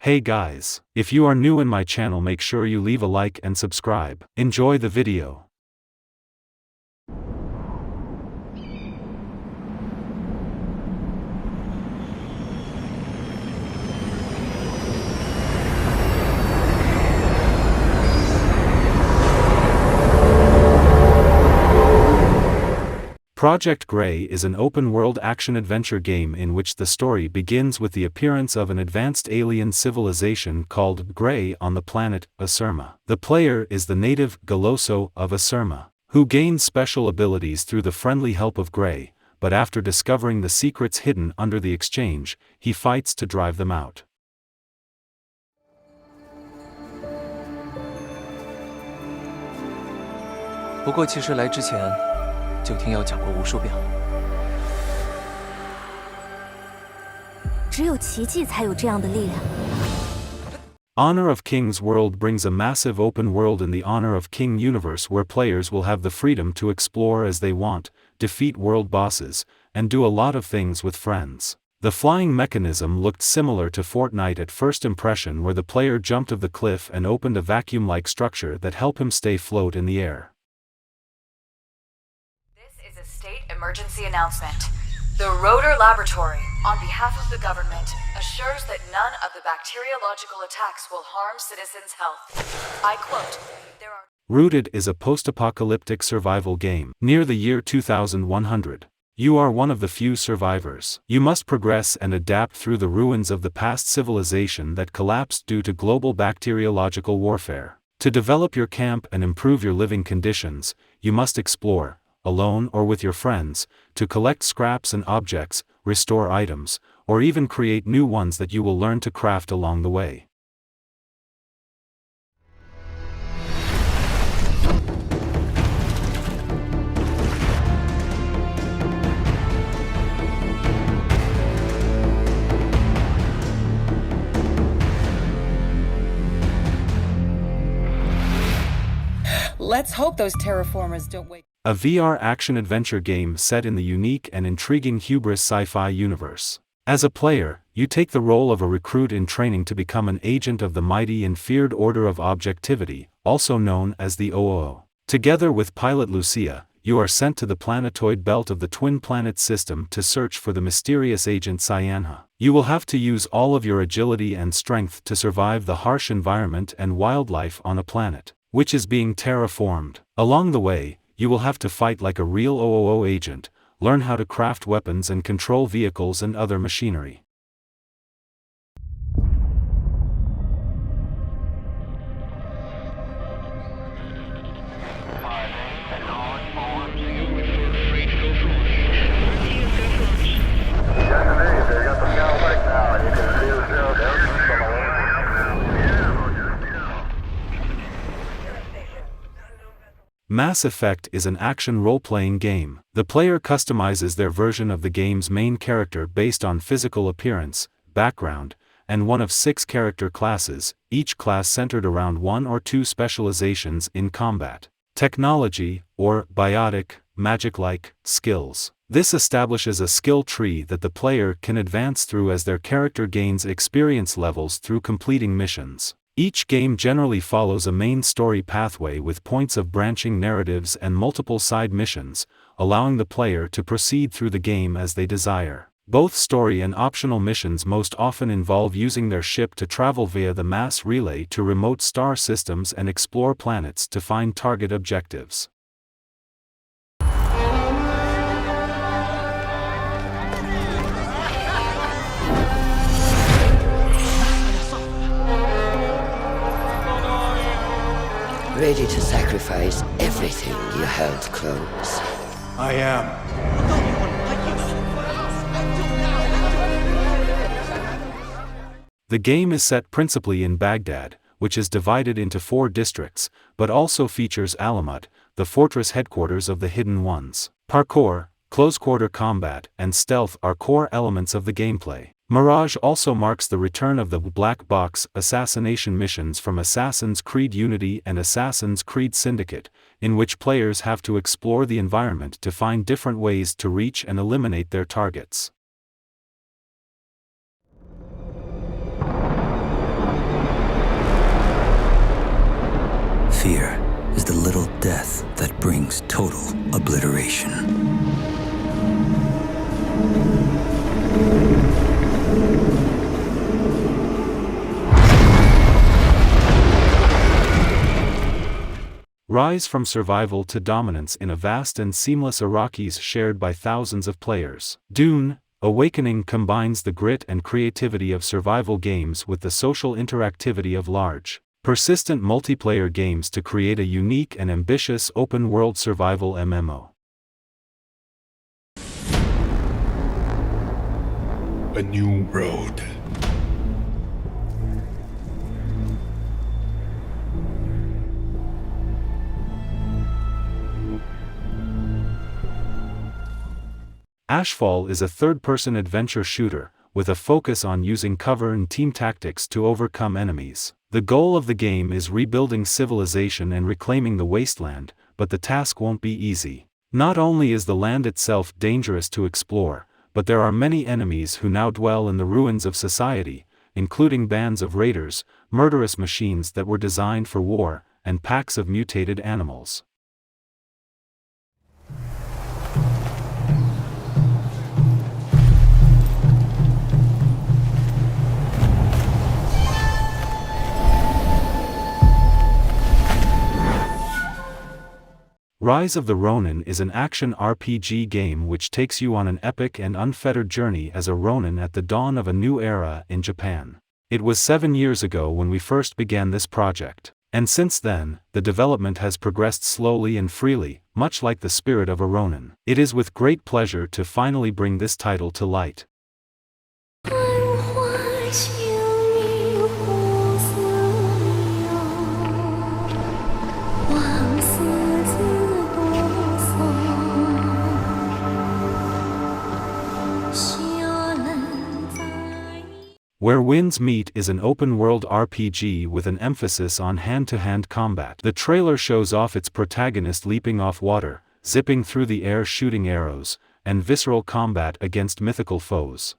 Hey guys, if you are new in my channel, make sure you leave a like and subscribe. Enjoy the video. Project Grey is an open-world action-adventure game in which the story begins with the appearance of an advanced alien civilization called Grey on the planet Asurma. The player is the native Goloso of Asurma, who gains special abilities through the friendly help of Grey, but after discovering the secrets hidden under the exchange, he fights to drive them out. 不过其实来之前 就听有讲过无数遍了。只有奇迹才有这样的力量。Honor of Kings World brings a massive open world in the Honor of King universe where players will have the freedom to explore as they want, defeat world bosses, and do a lot of things with friends. The flying mechanism looked similar to Fortnite at first impression, where the player jumped off the cliff and opened a vacuum-like structure that helped him stay afloat in the air. State emergency announcement. The Rotor Laboratory, on behalf of the government, assures that none of the bacteriological attacks will harm citizens' health. I quote, there are... Rooted is a post-apocalyptic survival game. Near the year 2100, you are one of the few survivors. You must progress and adapt through the ruins of the past civilization that collapsed due to global bacteriological warfare. To develop your camp and improve your living conditions, you must explore, alone or with your friends, to collect scraps and objects, restore items, or even create new ones that you will learn to craft along the way. Let's hope those terraformers don't wake. A VR action-adventure game set in the unique and intriguing Hubris sci-fi universe. As a player, you take the role of a recruit in training to become an agent of the mighty and feared Order of Objectivity, also known as the OOO. Together with pilot Lucia, you are sent to the planetoid belt of the Twin Planet system to search for the mysterious agent Cyanha. You will have to use all of your agility and strength to survive the harsh environment and wildlife on a planet, which is being terraformed. Along the way, you will have to fight like a real OOO agent, learn how to craft weapons and control vehicles and other machinery. Mass Effect is an action role-playing game. The player customizes their version of the game's main character based on physical appearance, background, and one of 6 character classes, each class centered around 1 or 2 specializations in combat, technology, or biotic, magic-like, skills. This establishes a skill tree that the player can advance through as their character gains experience levels through completing missions. Each game generally follows a main story pathway with points of branching narratives and multiple side missions, allowing the player to proceed through the game as they desire. Both story and optional missions most often involve using their ship to travel via the mass relay to remote star systems and explore planets to find target objectives. Ready to sacrifice everything you held close. I am. The game is set principally in Baghdad, which is divided into 4 districts, but also features Alamut, the fortress headquarters of the Hidden Ones. Parkour, close-quarter combat, and stealth are core elements of the gameplay. Mirage also marks the return of the black box assassination missions from Assassin's Creed Unity and Assassin's Creed Syndicate, in which players have to explore the environment to find different ways to reach and eliminate their targets. Fear is the little death that brings total obliteration. Rise from survival to dominance in a vast and seamless Iraqis shared by thousands of players. Dune, Awakening combines the grit and creativity of survival games with the social interactivity of large, persistent multiplayer games to create a unique and ambitious open-world survival MMO. A new road. Ashfall is a third-person adventure shooter, with a focus on using cover and team tactics to overcome enemies. The goal of the game is rebuilding civilization and reclaiming the wasteland, but the task won't be easy. Not only is the land itself dangerous to explore, but there are many enemies who now dwell in the ruins of society, including bands of raiders, murderous machines that were designed for war, and packs of mutated animals. Rise of the Ronin is an action RPG game which takes you on an epic and unfettered journey as a Ronin at the dawn of a new era in Japan. It was 7 years ago when we first began this project, and since then, the development has progressed slowly and freely, much like the spirit of a Ronin. It is with great pleasure to finally bring this title to light. Where Winds Meet is an open-world RPG with an emphasis on hand-to-hand combat. The trailer shows off its protagonist leaping off water, zipping through the air shooting arrows, and visceral combat against mythical foes.